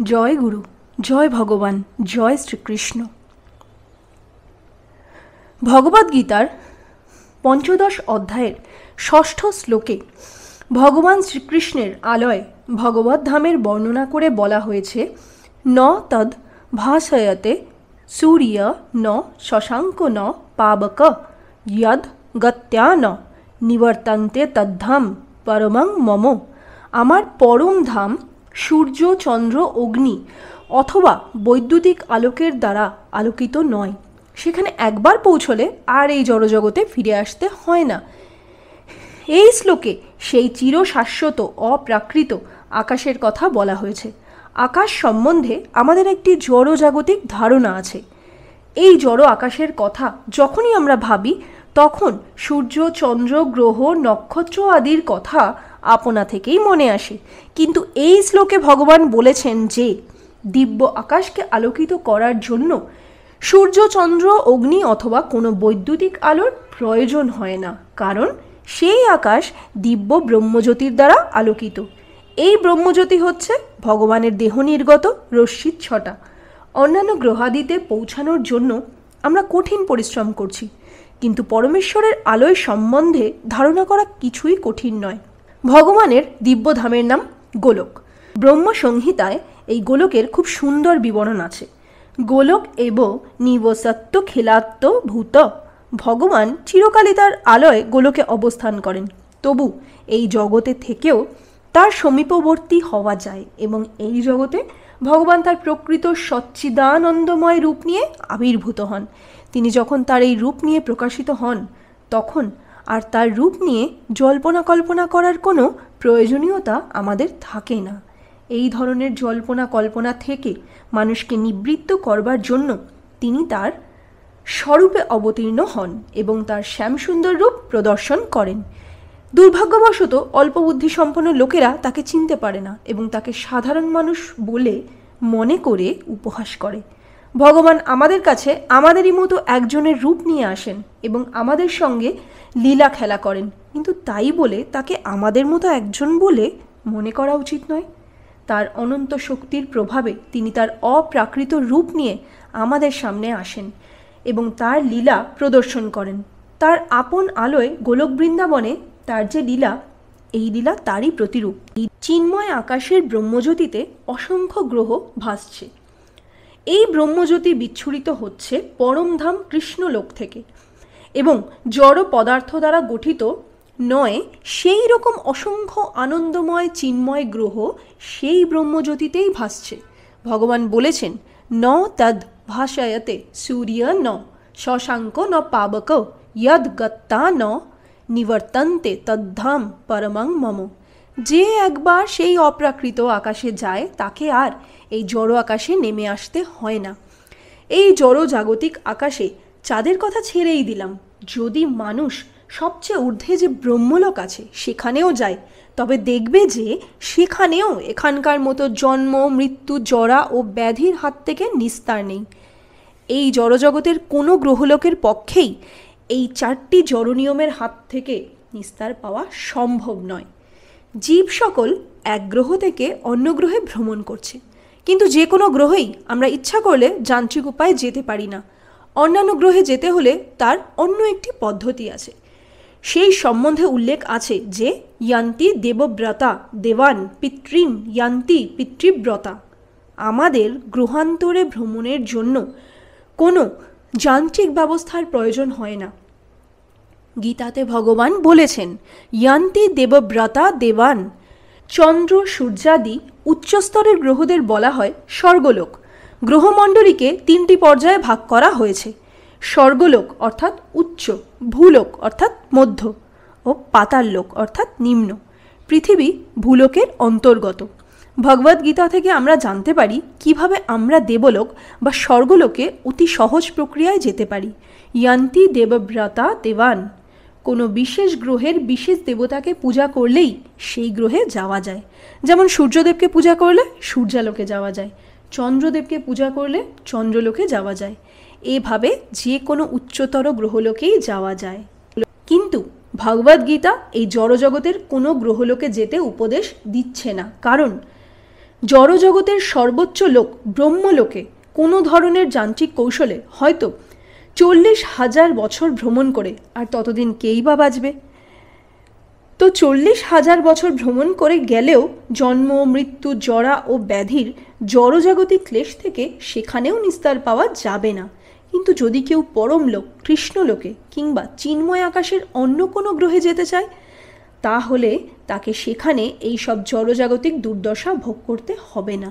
জয় গুরু, জয় ভগবান, জয় শ্রীকৃষ্ণ। ভগবদ্গীতার ৫ম অধ্যায়ের ৬ষ্ঠ শ্লোকে ভগবান শ্রীকৃষ্ণের আলয় ভগবদ্ ধামের বর্ণনা করে বলা হয়েছে, ন তদ ভাসয়তে সূর্য ন শশাঙ্ক ন পাবক যদ গত্যা ন নিবর্তন্তে তদ্ধাম পরমং মম। আমার পরম ধাম সূর্য, চন্দ্র, অগ্নি অথবা বৈদ্যুতিক আলোকের দ্বারা আলোকিত নয়। সেখানে একবার পৌঁছলে আর এই জড়জগতে ফিরে আসতে হয় না। এই শ্লোকে সেই চিরশাশ্বত অপ্রাকৃত আকাশের কথা বলা হয়েছে। আকাশ সম্বন্ধে আমাদের একটি জড়জাগতিক ধারণা আছে। এই জড় আকাশের কথা যখনই আমরা ভাবি, তখন সূর্য, চন্দ্র, গ্রহ, নক্ষত্র আদির কথা আপনা থেকেই মনে আসে। কিন্তু এই শ্লোকে ভগবান বলেছেন যে দিব্য আকাশকে আলোকিত করার জন্য সূর্য, চন্দ্র, অগ্নি অথবা কোনো বৈদ্যুতিক আলোর প্রয়োজন হয় না, কারণ সেই আকাশ দিব্য ব্রহ্মজ্যোতির দ্বারা আলোকিত। এই ব্রহ্মজ্যোতি হচ্ছে ভগবানের দেহ নির্গত রশ্মির ছটা। অন্যান্য গ্রহাদিতে পৌঁছানোর জন্য আমরা কঠিন পরিশ্রম করছি, কিন্তু পরমেশ্বরের আলোয় সম্বন্ধে ধারণা করা কিছুই কঠিন নয়। ভগবানের দিব্যধামের নাম গোলক। ব্রহ্ম সংহিতায় এই গোলকের খুব সুন্দর বিবরণ আছে। গোলক এব নিবসত্ব খিলাত্ম ভূত। ভগবান চিরকালই তার আলয় গোলকে অবস্থান করেন, তবু এই জগতে থেকেও তার সমীপবর্তী হওয়া যায় এবং এই জগতে ভগবান তার প্রকৃত সচ্চিদানন্দময় রূপ নিয়ে আবির্ভূত হন। তিনি যখন তার এই রূপ নিয়ে প্রকাশিত হন, তখন আর তার রূপ নিয়ে জল্পনা কল্পনা করার কোনো প্রয়োজনীয়তা আমাদের থাকে না। এই ধরনের জল্পনা কল্পনা থেকে মানুষকে নিবৃত্ত করবার জন্য তিনি তার স্বরূপে অবতীর্ণ হন এবং তার শ্যামসুন্দর রূপ প্রদর্শন করেন। দুর্ভাগ্যবশত অল্প বুদ্ধিসম্পন্ন লোকেরা তাকে চিনতে পারে না এবং তাকে সাধারণ মানুষ বলে মনে করে উপহাস করে। ভগবান আমাদের কাছে আমাদেরই মতো একজনের রূপ নিয়ে আসেন এবং আমাদের সঙ্গে লীলা খেলা করেন, কিন্তু তাই বলে তাকে আমাদের মতো একজন বলে মনে করা উচিত নয়। তার অনন্ত শক্তির প্রভাবে তিনি তার অপ্রাকৃত রূপ নিয়ে আমাদের সামনে আসেন এবং তার লীলা প্রদর্শন করেন। তার আপন আলোয় গোলক বৃন্দাবনে তার যে লীলা, এই লীলা তারই প্রতিরূপ। এই চিন্ময় আকাশের ব্রহ্মজ্যোতিতে অসংখ্য গ্রহ ভাসছে। এই ব্রহ্মজ্যোতি বিচ্ছুরিত হচ্ছে পরমধাম কৃষ্ণলোক থেকে এবং জড় পদার্থ দ্বারা গঠিত নয় সেই রকম অসংখ্য আনন্দময় চিন্ময় গ্রহ সেই ব্রহ্মজ্যোতিতেই ভাসছে। ভগবান বলেছেন, ন তদ ভাসয়তে সূর্য ন শশাঙ্ক ন পাবক যদ গত্যা ন নিবর্তন্তে তদ্ধাম পরমং মম। যে একবার সেই অপ্রাকৃত আকাশে যায়, তাকে আর এই জড় আকাশে নেমে আসতে হয় না। এই জড় জাগতিক আকাশে চাঁদের কথা ছেড়েই দিলাম, যদি মানুষ সবচেয়ে ঊর্ধ্বে যে ব্রহ্মলোক আছে সেখানেও যায়, তবে দেখবে যে সেখানেও এখানকার মতো জন্ম, মৃত্যু, জরা ও ব্যাধির হাত থেকে নিস্তার নেই। এই জড়জগতের কোনো গ্রহলোকের পক্ষেই এই 4টি জড় নিয়মের হাত থেকে নিস্তার পাওয়া সম্ভব নয়। জীব সকল এক গ্রহ থেকে অন্য গ্রহে ভ্রমণ করছে, কিন্তু যে কোনো গ্রহেই আমরা ইচ্ছা করলে যান্ত্রিক উপায়ে যেতে পারি না। অন্যান্য গ্রহে যেতে হলে তার অন্য একটি পদ্ধতি আছে। সেই সম্বন্ধে উল্লেখ আছে যে ইয়ান্তি দেবব্রতা দেবান পিতৃন ইয়ান্তি পিতৃব্রতা। আমাদের গ্রহান্তরে ভ্রমণের জন্য কোনো যান্ত্রিক ব্যবস্থার প্রয়োজন হয় না। গীতাতে ভগবান বলেছেন, ইয়ান্তি দেবব্রতা দেবান। চন্দ্র, সূর্যাদি উচ্চস্তরের গ্রহদের বলা হয় স্বর্গলোক। গ্রহমণ্ডলীকে 3টি পর্যায়ে ভাগ করা হয়েছে: স্বর্গলোক অর্থাৎ উচ্চ, ভূলোক অর্থাৎ মধ্য ও পাতাললোক অর্থাৎ নিম্ন। পৃথিবী ভূলোকের অন্তর্গত। ভগবদ্গীতা থেকে আমরা জানতে পারি কিভাবে আমরা দেবলোক বা স্বর্গলোকে অতি সহজ প্রক্রিয়ায় যেতে পারি। ইয়ান্তি দেবব্রতা দেবান। কোনো বিশেষ গ্রহের বিশেষ দেবতাকে পূজা করলেই সেই গ্রহে যাওয়া যায়। যেমন সূর্যদেবকে পূজা করলে সূর্যালোকে যাওয়া যায়, চন্দ্রদেবকে পূজা করলে চন্দ্রলোকে যাওয়া যায়। এভাবে যে কোনো উচ্চতর গ্রহলোকেই যাওয়া যায়। কিন্তু ভগবদ্গীতা এই জড়জগতের কোনো গ্রহলোকে যেতে উপদেশ দিচ্ছে না, কারণ জড়জগতের সর্বোচ্চ লোক ব্রহ্মলোকে কোনো ধরনের যান্ত্রিক কৌশলে হয়তো 40,000 বছর ভ্রমণ করে আর ততদিন কেই বা বাঁচবে। তো 40,000 বছর ভ্রমণ করে গেলেও জন্ম, মৃত্যু, জরা ও ব্যাধির জড়জাগতিক ক্লেশ থেকে সেখানেও নিস্তার পাওয়া যাবে না। কিন্তু যদি কেউ পরমলোক, কৃষ্ণলোকে কিংবা চিন্ময় আকাশের অন্য কোনো গ্রহে যেতে চায়, তাহলে তাকে সেখানে এই সব জড়জাগতিক দুর্দশা ভোগ করতে হবে না।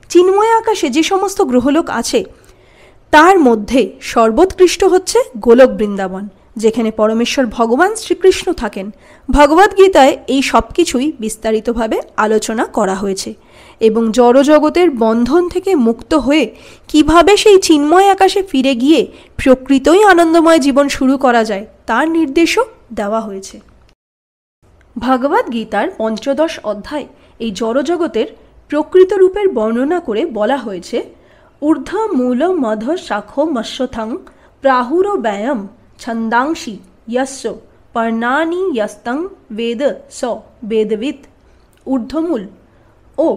চিন্ময় আকাশে যে সমস্ত গ্রহলোক আছে তার মধ্যে সর্বোৎকৃষ্ট হচ্ছে গোলক বৃন্দাবন, যেখানে পরমেশ্বর ভগবান শ্রীকৃষ্ণ থাকেন। ভগবদ্গীতায় এই সব কিছুই বিস্তারিতভাবে আলোচনা করা হয়েছে এবং জড়জগতের বন্ধন থেকে মুক্ত হয়ে কিভাবে সেই চিন্ময় আকাশে ফিরে গিয়ে প্রকৃতই আনন্দময় জীবন শুরু করা যায় তার নির্দেশও দেওয়া হয়েছে। ভগবদ্গীতার 15 অধ্যায় এই জড়জগতের প্রকৃত রূপের বর্ণনা করে বলা হয়েছে, ঊর্ধ্ব মূল মধ্য শাখো মৎস্যথং প্রাহুর ব্যয়ম ছন্দাংশি যস্য পর্ণানি যস্তং বেদ স বেদবিৎ। ঊর্ধ্বমূল ও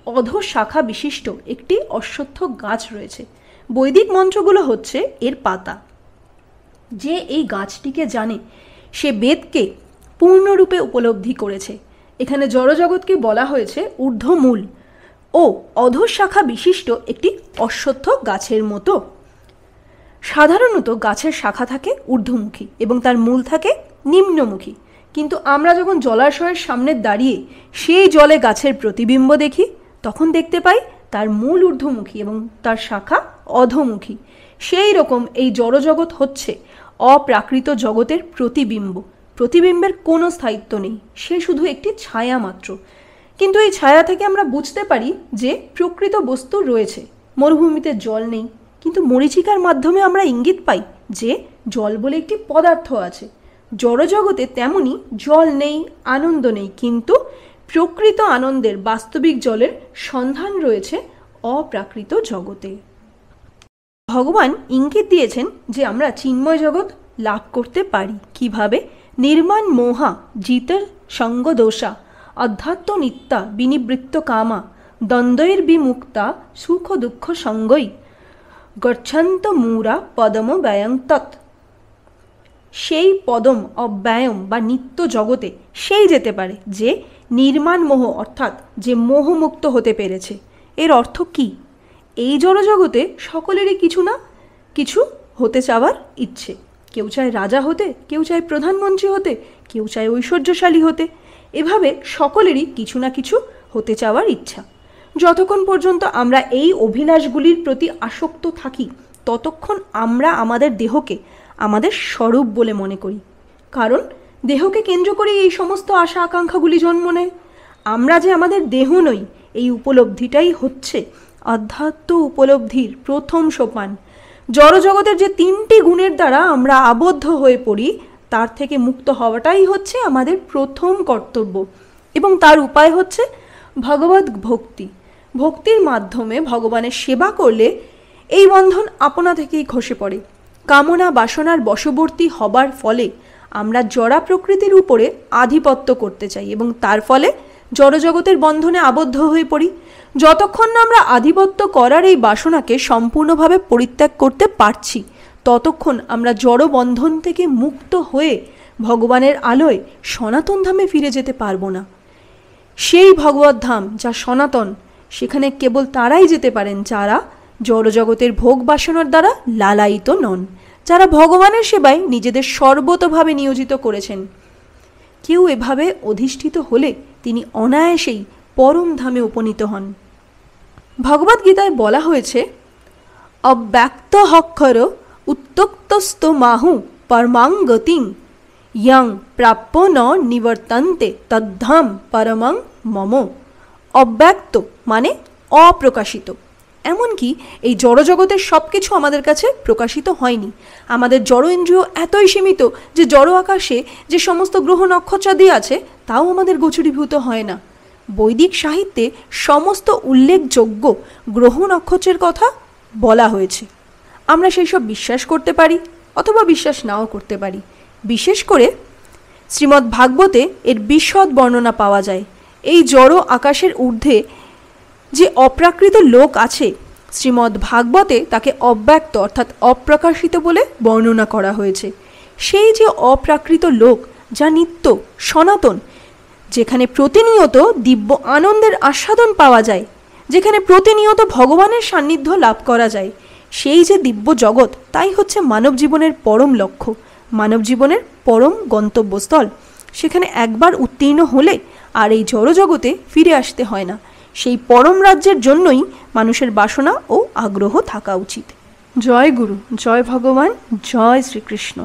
অধ শাখা বিশিষ্ট একটি অশ্বত্থ গাছ রয়েছে। বৈদিক মন্ত্রগুলো হচ্ছে এর পাতা। যে এই গাছটিকে জানে সে বেদকে পূর্ণরূপে উপলব্ধি করেছে। এখানে জড়জগৎকে বলা হয়েছে ঊর্ধ্বমূল ও অধঃশাখা বিশিষ্ট একটি অশ্বত্থ গাছের মতো। সাধারণত গাছের শাখা থাকে ঊর্ধ্বমুখী এবং তার মূল থাকে নিম্নমুখী, কিন্তু আমরা যখন জলাশয়ের সামনে দাঁড়িয়ে সেই জলে গাছের প্রতিবিম্ব দেখি তখন দেখতে পাই তার মূল ঊর্ধ্বমুখী এবং তার শাখা অধোমুখী। সেই রকম এই জড়জগৎ হচ্ছে অপ্রাকৃত জগতের প্রতিবিম্ব। প্রতিবিম্বের কোনো স্থায়িত্ব নেই, সে শুধু একটি ছায়া মাত্র। কিন্তু এই ছায়া থেকে আমরা বুঝতে পারি যে প্রকৃত বস্তু রয়েছে। মরুভূমিতে জল নেই, কিন্তু মরীচিকার মাধ্যমে আমরা ইঙ্গিত পাই যে জল বলে একটি পদার্থ আছে। জড়জগতে তেমনি জল নেই, আনন্দ নেই, কিন্তু প্রকৃত আনন্দের বাস্তবিক জলের সন্ধান রয়েছে অপ্রাকৃত জগতে। ভগবান ইঙ্গিত দিয়েছেন যে আমরা চিন্ময় জগৎ লাভ করতে পারি কিভাবে। নির্মাণ মোহা জিতের সঙ্গ দোষা অধ্যাত্ম নিত্যা বিনিবৃত্ত কামা দ্বন্দ্বের বিমুক্তা সুখ দুঃখ সঙ্গই গচ্ছন্ত মূরা পদম ব্যয়ং তৎ। সেই পদম অব্যয়ম বা নিত্য জগতে সেই যেতে পারে যে নির্মাণ মোহ অর্থাৎ যে মোহমুক্ত হতে পেরেছে। এর অর্থ কি? এই জড়জগতে সকলেরই কিছু না কিছু হতে চাওয়ার ইচ্ছে। কেউ চায় রাজা হতে, কেউ চায় প্রধানমন্ত্রী হতে, কেউ চায় ঐশ্বর্যশালী হতে। এভাবে সকলেরই কিছু না কিছু হতে চাওয়ার ইচ্ছা। যতক্ষণ পর্যন্ত আমরা এই অভিলাষগুলির প্রতি আসক্ত থাকি ততক্ষণ আমরা আমাদের দেহকে আমাদের স্বরূপ বলে মনে করি, কারণ দেহকে কেন্দ্র করে এই সমস্ত আশা আকাঙ্ক্ষাগুলি জন্ম নেয়। আমরা যে আমাদের দেহ নই এই উপলব্ধিটাই হচ্ছে আধ্যাত্ম উপলব্ধির প্রথম সোপান। জড়জগতের যে 3টি গুণের দ্বারা আমরা আবদ্ধ হয়ে পড়ি তার থেকে মুক্ত হওয়াটাই হচ্ছে আমাদের প্রথম কর্তব্য, এবং তার উপায় হচ্ছে ভগবত ভক্তি। ভক্তির মাধ্যমে ভগবানের সেবা করলে এই বন্ধন আপনা থেকেই খসে পড়ে। কামনা বাসনার বশবর্তী হবার ফলে আমরা জড়া প্রকৃতির উপরে আধিপত্য করতে চাই এবং তার ফলে জড়জগতের বন্ধনে আবদ্ধ হয়ে পড়ি। যতক্ষণ না আমরা আধিপত্য করার এই বাসনাকে সম্পূর্ণভাবে পরিত্যাগ করতে পারছি ততক্ষণ আমরা জড় বন্ধন থেকে মুক্ত হয়ে ভগবানের আলোয় সনাতন ধামে ফিরে যেতে পারবো না। সেই ভগবত ধাম যা সনাতন, সেখানে কেবল তারাই যেতে পারেন যারা জড়জগতের ভোগ বাসনার দ্বারা লালায়িত নন, যারা ভগবানের সেবায় নিজেদের সর্বতোভাবে নিয়োজিত করেছেন। কেউ এভাবে অধিষ্ঠিত হলে তিনি অনায়াসেই পরম ধামে উপনীত হন। ভগবদ্গীতায় বলা হয়েছে, অব্যক্ত হক্ষর উত্তক্তস্ত মাহু পরমাং গতিং ইয়ং প্রাপ্য ন নিবর্তন্তে তদ্ধাম পরমং মম। অব্যক্ত মানে অপ্রকাশিত। এমনকি এই জড়জগতের সব কিছু আমাদের কাছে প্রকাশিত হয়নি। আমাদের জড় ইন্দ্রিয় এতই সীমিত যে জড় আকাশে যে সমস্ত গ্রহ নক্ষত্রাদি আছে তাও আমাদের গোচরীভূত হয় না। বৈদিক সাহিত্যে সমস্ত উল্লেখযোগ্য গ্রহ নক্ষত্রের কথা বলা হয়েছে। আমরা সেই সব বিশ্বাস করতে পারি অথবা বিশ্বাস নাও করতে পারি। বিশেষ করে শ্রীমদ্ ভাগবতে এর বিশদ বর্ণনা পাওয়া যায়। এই জড় আকাশের ঊর্ধ্বে যে অপ্রাকৃত লোক আছে, শ্রীমদ্ ভাগবতে তাকে অব্যক্ত অর্থাৎ অপ্রকাশিত বলে বর্ণনা করা হয়েছে। সেই যে অপ্রাকৃত লোক, যা নিত্য সনাতন, যেখানে প্রতিনিয়ত দিব্য আনন্দের আস্বাদন পাওয়া যায়, যেখানে প্রতিনিয়ত ভগবানের সান্নিধ্য লাভ করা যায়, সেই যে দিব্য জগৎ, তাই হচ্ছে মানব জীবনের পরম লক্ষ্য, মানব জীবনের পরম গন্তব্যস্থল। সেখানে একবার উত্তীর্ণ হলে আর এই জড়জগতে ফিরে আসতে হয় না। সেই পরম রাজ্যের জন্যই মানুষের বাসনা ও আগ্রহ থাকা উচিত। জয় গুরু, জয় ভগবান, জয় শ্রীকৃষ্ণ।